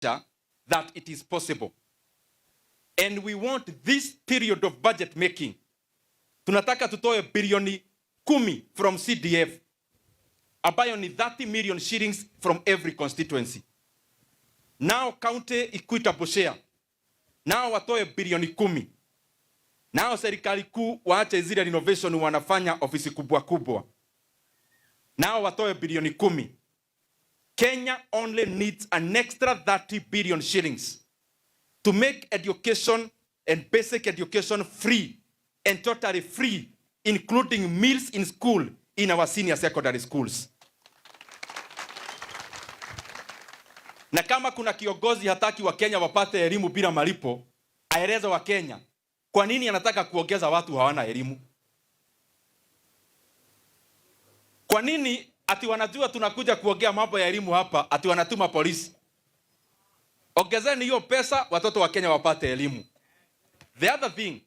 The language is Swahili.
that it is possible. And we want this period of budget making. Tunataka tutoe bilioni 10 from CDF, ambayo ni 30 million shillings from every constituency. Now county equitable share. Now watoe bilioni 10. Now serikali kuu waache zile renovation wanafanya ofisi kubwa kubwa. Now watoe bilioni 10. Kenya only needs an extra 30 billion shillings to make education and basic education free and totally free, including meals in school in our senior secondary schools. Na kama kuna kiongozi hataki wa Kenya wapate elimu bila malipo, aeleze wa Kenya kwa nini anataka kuongeza watu hawana elimu. Kwa nini ati wanajua tunakuja kuongea mambo ya elimu hapa, ati wanatuma polisi? Ongezeni hiyo pesa watoto wa Kenya wapate elimu. The other thing,